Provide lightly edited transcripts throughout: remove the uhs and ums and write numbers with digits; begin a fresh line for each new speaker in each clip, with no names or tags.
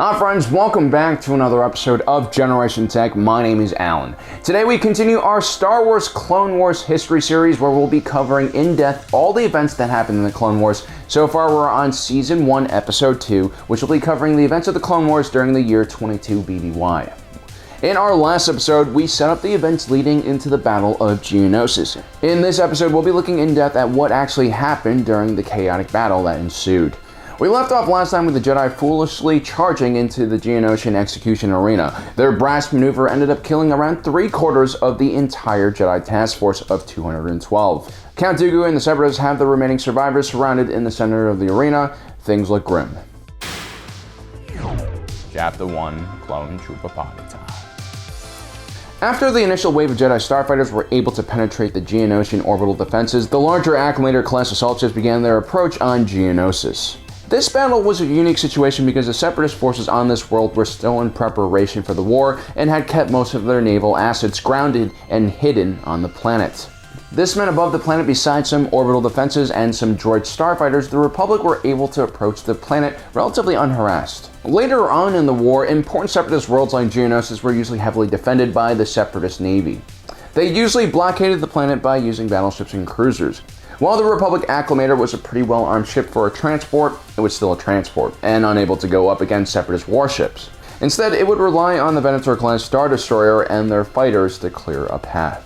Hi friends, welcome back to another episode of Generation Tech. My name is Alan. Today we continue our Star Wars Clone Wars history series where we'll be covering in depth all the events that happened in the Clone Wars. So far we're on Season 1, Episode 2, which will be covering the events of the Clone Wars during the year 22 BBY. In our last episode, we set up the events leading into the Battle of Geonosis. In this episode, we'll be looking in depth at what actually happened during the chaotic battle that ensued. We left off last time with the Jedi foolishly charging into the Geonosian execution arena. Their brass maneuver ended up killing around 3/4 of the entire Jedi task force of 212. Count Dooku and the Separatists have the remaining survivors surrounded in the center of the arena. Things look grim. Chapter 1, Clone Trooper Party Time. After the initial wave of Jedi starfighters were able to penetrate the Geonosian orbital defenses, the larger Acclamator-class assault ships began their approach on Geonosis. This battle was a unique situation because the Separatist forces on this world were still in preparation for the war and had kept most of their naval assets grounded and hidden on the planet. This meant above the planet, besides some orbital defenses and some droid starfighters, the Republic were able to approach the planet relatively unharassed. Later on in the war, important Separatist worlds like Geonosis were usually heavily defended by the Separatist Navy. They usually blockaded the planet by using battleships and cruisers. While the Republic Acclamator was a pretty well-armed ship for a transport, it was still a transport, and unable to go up against Separatist warships. Instead, it would rely on the Venator-class Star Destroyer and their fighters to clear a path.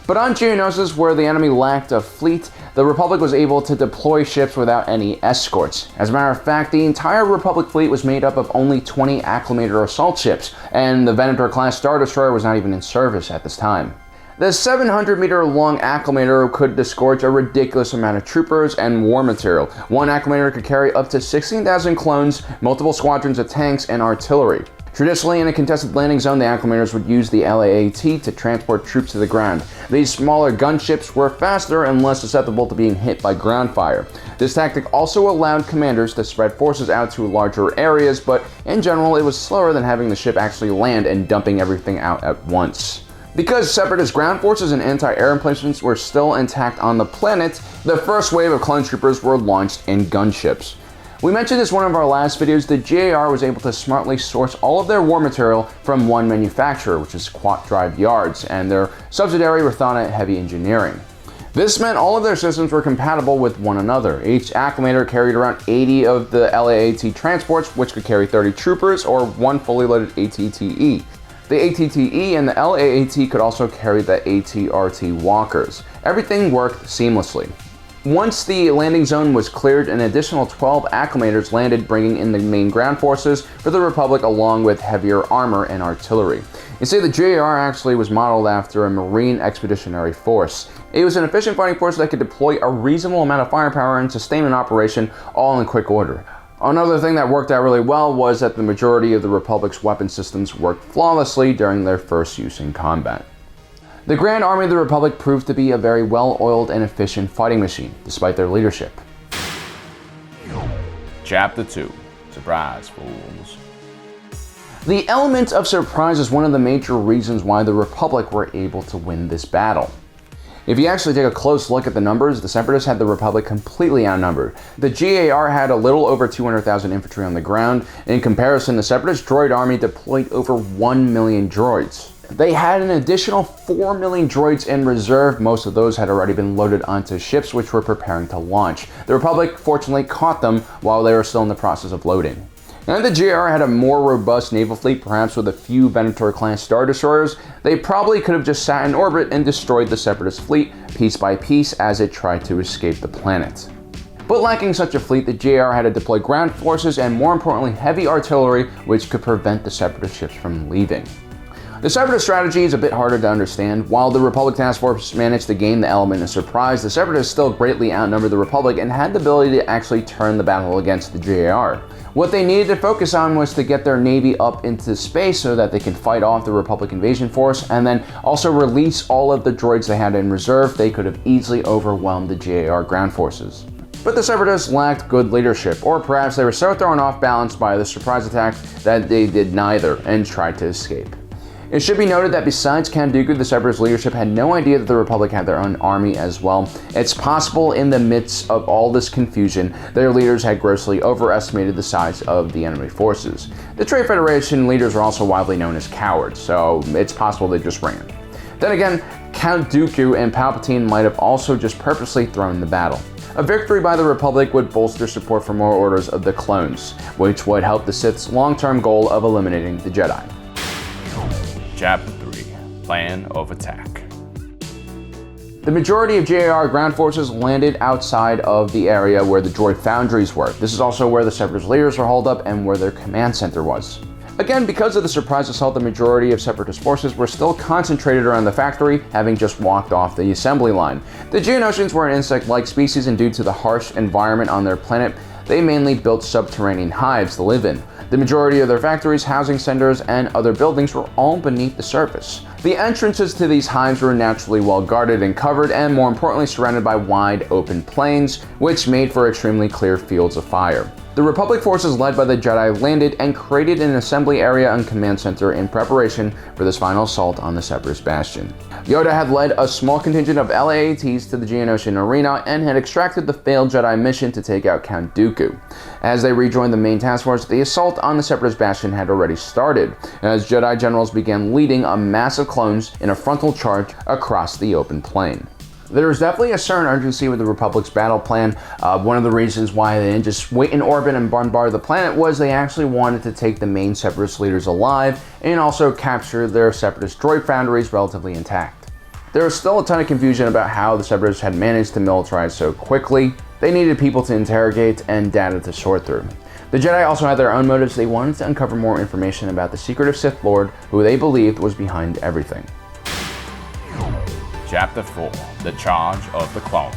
But on Geonosis, where the enemy lacked a fleet, the Republic was able to deploy ships without any escorts. As a matter of fact, the entire Republic fleet was made up of only 20 Acclamator assault ships, and the Venator-class Star Destroyer was not even in service at this time. The 700-meter-long Acclamator could disgorge a ridiculous amount of troopers and war material. One Acclamator could carry up to 16,000 clones, multiple squadrons of tanks, and artillery. Traditionally, in a contested landing zone, the Acclamators would use the LAAT to transport troops to the ground. These smaller gunships were faster and less susceptible to being hit by ground fire. This tactic also allowed commanders to spread forces out to larger areas, but in general, it was slower than having the ship actually land and dumping everything out at once. Because Separatist ground forces and anti-air emplacements were still intact on the planet, the first wave of clone troopers were launched in gunships. We mentioned this in one of our last videos. The GAR was able to smartly source all of their war material from one manufacturer, which is Quat Drive Yards, and their subsidiary Rathana Heavy Engineering. This meant all of their systems were compatible with one another. Each Acclamator carried around 80 of the LAAT transports, which could carry 30 troopers or one fully loaded ATTE. The ATTE and the LAAT could also carry the ATRT walkers. Everything worked seamlessly. Once the landing zone was cleared, an additional 12 Acclamators landed, bringing in the main ground forces for the Republic along with heavier armor and artillery. You see, the GAR actually was modeled after a Marine Expeditionary Force. It was an efficient fighting force that could deploy a reasonable amount of firepower and sustain an operation all in quick order. Another thing that worked out really well was that the majority of the Republic's weapon systems worked flawlessly during their first use in combat. The Grand Army of the Republic proved to be a very well-oiled and efficient fighting machine, despite their leadership. Chapter 2, Surprise Fools. The element of surprise is one of the major reasons why the Republic were able to win this battle. If you actually take a close look at the numbers, the Separatists had the Republic completely outnumbered. The GAR had a little over 200,000 infantry on the ground. In comparison, the Separatist droid army deployed over 1 million droids. They had an additional 4 million droids in reserve. Most of those had already been loaded onto ships which were preparing to launch. The Republic fortunately caught them while they were still in the process of loading. And the GR had a more robust naval fleet, perhaps with a few Venator-class Star Destroyers. They probably could have just sat in orbit and destroyed the Separatist fleet piece by piece as it tried to escape the planet. But lacking such a fleet, the GR had to deploy ground forces and, more importantly, heavy artillery, which could prevent the Separatist ships from leaving. The Separatist strategy is a bit harder to understand. While the Republic Task Force managed to gain the element of surprise, the Separatists still greatly outnumbered the Republic and had the ability to actually turn the battle against the GAR. What they needed to focus on was to get their navy up into space so that they can fight off the Republic invasion force, and then also release all of the droids they had in reserve. They could have easily overwhelmed the GAR ground forces. But the Separatists lacked good leadership, or perhaps they were so thrown off balance by the surprise attack that they did neither and tried to escape. It should be noted that besides Count Dooku, the Separatist leadership had no idea that the Republic had their own army as well. It's possible in the midst of all this confusion, their leaders had grossly overestimated the size of the enemy forces. The Trade Federation leaders are also widely known as cowards, so it's possible they just ran. Then again, Count Dooku and Palpatine might have also just purposely thrown the battle. A victory by the Republic would bolster support for more orders of the clones, which would help the Sith's long-term goal of eliminating the Jedi.
Chapter 3. Plan of Attack.
The majority of GAR ground forces landed outside of the area where the droid foundries were. This is also where the Separatist leaders were holed up and where their command center was. Again, because of the surprise assault, the majority of Separatist forces were still concentrated around the factory, having just walked off the assembly line. The Geonosians were an insect-like species, and due to the harsh environment on their planet, they mainly built subterranean hives to live in. The majority of their factories, housing centers, and other buildings were all beneath the surface. The entrances to these hives were naturally well guarded and covered, and more importantly surrounded by wide open plains, which made for extremely clear fields of fire. The Republic forces led by the Jedi landed and created an assembly area and command center in preparation for this final assault on the Separatist bastion. Yoda had led a small contingent of LAATs to the Geonosian arena and had extracted the failed Jedi mission to take out Count Dooku. As they rejoined the main task force, the assault on the Separatist bastion had already started, as Jedi generals began leading a mass of clones in a frontal charge across the open plain. There was definitely a certain urgency with the Republic's battle plan. One of the reasons why they didn't just wait in orbit and bombard the planet was they actually wanted to take the main Separatist leaders alive and also capture their Separatist droid foundries relatively intact. There was still a ton of confusion about how the Separatists had managed to militarize so quickly. They needed people to interrogate and data to sort through. The Jedi also had their own motives. They wanted to uncover more information about the secretive Sith Lord who they believed was behind everything.
Chapter 4. The Charge of the Clones.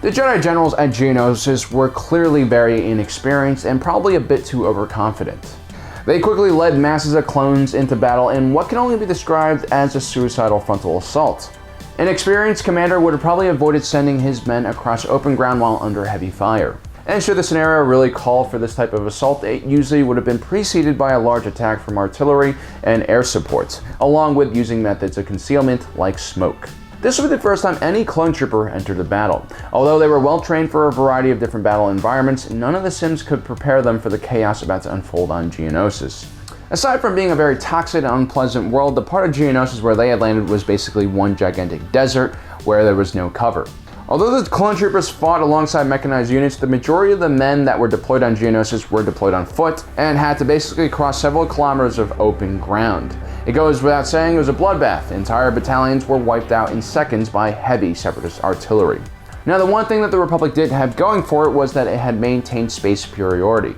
The Jedi generals at Geonosis were clearly very inexperienced and probably a bit too overconfident. They quickly led masses of clones into battle in what can only be described as a suicidal frontal assault. An experienced commander would have probably avoided sending his men across open ground while under heavy fire. And should the scenario really call for this type of assault, it usually would have been preceded by a large attack from artillery and air support, along with using methods of concealment like smoke. This would be the first time any clone trooper entered the battle. Although they were well trained for a variety of different battle environments, none of the sims could prepare them for the chaos about to unfold on Geonosis. Aside from being a very toxic and unpleasant world, the part of Geonosis where they had landed was basically one gigantic desert where there was no cover. Although the clone troopers fought alongside mechanized units, the majority of the men that were deployed on Geonosis were deployed on foot and had to basically cross several kilometers of open ground. It goes without saying it was a bloodbath. Entire battalions were wiped out in seconds by heavy Separatist artillery. Now, the one thing that the Republic did have going for it was that it had maintained space superiority.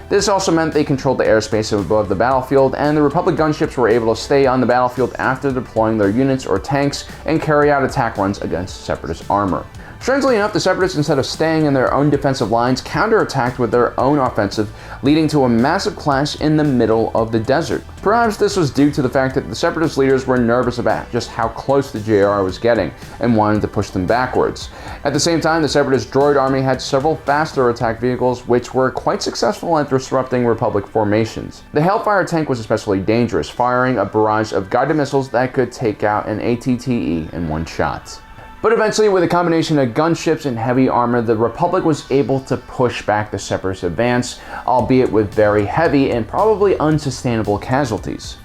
This also meant they controlled the airspace above the battlefield, and the Republic gunships were able to stay on the battlefield after deploying their units or tanks and carry out attack runs against Separatist armor. Strangely enough, the Separatists, instead of staying in their own defensive lines, counterattacked with their own offensive, leading to a massive clash in the middle of the desert. Perhaps this was due to the fact that the Separatist leaders were nervous about just how close the JR was getting and wanted to push them backwards. At the same time, the Separatist droid army had several faster attack vehicles which were quite successful at disrupting Republic formations. The Hellfire tank was especially dangerous, firing a barrage of guided missiles that could take out an ATTE in one shot. But eventually, with a combination of gunships and heavy armor, the Republic was able to push back the Separatist advance, albeit with very heavy and probably unsustainable casualties.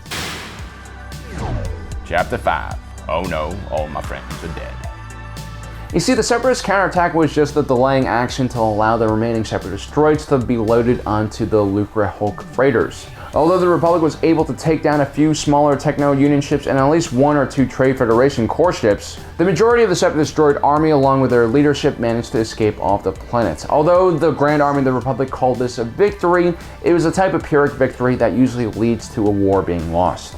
Chapter 5. Oh no, all my friends are dead.
You see, the Separatist counterattack was just a delaying action to allow the remaining Separatist droids to be loaded onto the Lucre Hulk freighters. Although the Republic was able to take down a few smaller Techno-Union ships and at least one or two Trade Federation core ships, the majority of the Separatist droid army along with their leadership managed to escape off the planet. Although the Grand Army of the Republic called this a victory, it was a type of Pyrrhic victory that usually leads to a war being lost.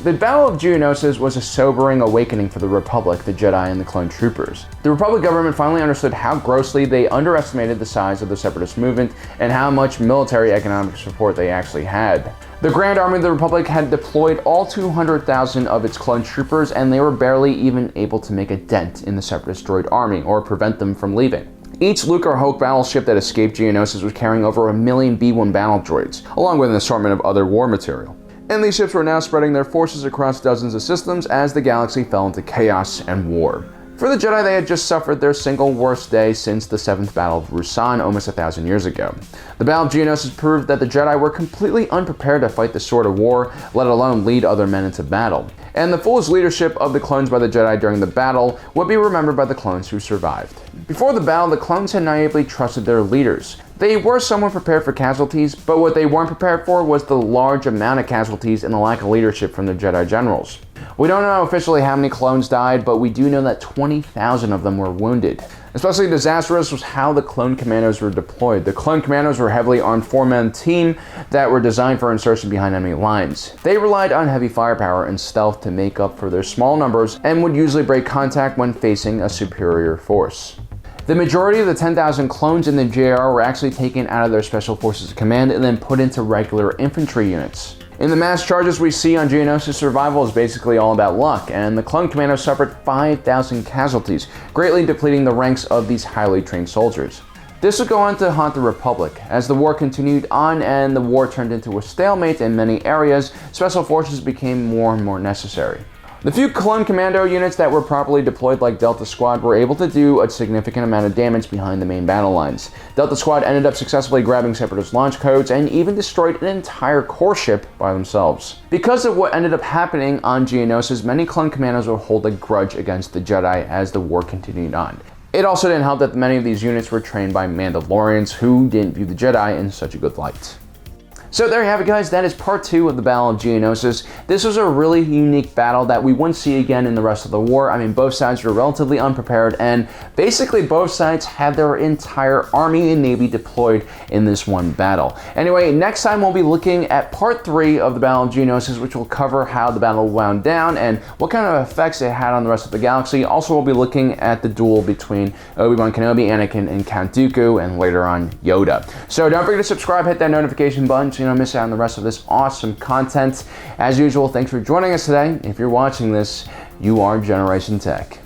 The Battle of Geonosis was a sobering awakening for the Republic, the Jedi, and the clone troopers. The Republic government finally understood how grossly they underestimated the size of the Separatist movement and how much military economic support they actually had. The Grand Army of the Republic had deployed all 200,000 of its clone troopers, and they were barely even able to make a dent in the Separatist droid army or prevent them from leaving. Each Lucre Hulk battleship that escaped Geonosis was carrying over 1 million B-1 battle droids, along with an assortment of other war material. And these ships were now spreading their forces across dozens of systems as the galaxy fell into chaos and war. For the Jedi, they had just suffered their single worst day since the 7th Battle of Ruusan almost 1,000 years ago. The Battle of Geonosis proved that the Jedi were completely unprepared to fight the sword of war, let alone lead other men into battle. And the foolish leadership of the clones by the Jedi during the battle would be remembered by the clones who survived. Before the battle, the clones had naively trusted their leaders. They were somewhat prepared for casualties, but what they weren't prepared for was the large amount of casualties and the lack of leadership from the Jedi generals. We don't know officially how many clones died, but we do know that 20,000 of them were wounded. Especially disastrous was how the clone commandos were deployed. The clone commandos were a heavily armed 4-man team that were designed for insertion behind enemy lines. They relied on heavy firepower and stealth to make up for their small numbers and would usually break contact when facing a superior force. The majority of the 10,000 clones in the JR were actually taken out of their Special Forces Command and then put into regular infantry units. In the mass charges we see on Geonosis, survival is basically all about luck, and the clone commandos suffered 5,000 casualties, greatly depleting the ranks of these highly trained soldiers. This would go on to haunt the Republic. As the war continued on and the war turned into a stalemate in many areas, special forces became more and more necessary. The few clone commando units that were properly deployed like Delta Squad were able to do a significant amount of damage behind the main battle lines. Delta Squad ended up successfully grabbing Separatist launch codes and even destroyed an entire core ship by themselves. Because of what ended up happening on Geonosis, many clone commandos would hold a grudge against the Jedi as the war continued on. It also didn't help that many of these units were trained by Mandalorians who didn't view the Jedi in such a good light. So there you have it, guys. That is part 2 of the Battle of Geonosis. This was a really unique battle that we wouldn't see again in the rest of the war. I mean, both sides were relatively unprepared, and basically both sides had their entire army and navy deployed in this one battle. Anyway, next time we'll be looking at part 3 of the Battle of Geonosis, which will cover how the battle wound down and what kind of effects it had on the rest of the galaxy. Also, we'll be looking at the duel between Obi-Wan Kenobi, Anakin, and Count Dooku, and later on Yoda. So don't forget to subscribe, hit that notification button so you don't miss out on the rest of this awesome content. As usual, thanks for joining us today. If you're watching this, you are Generation Tech.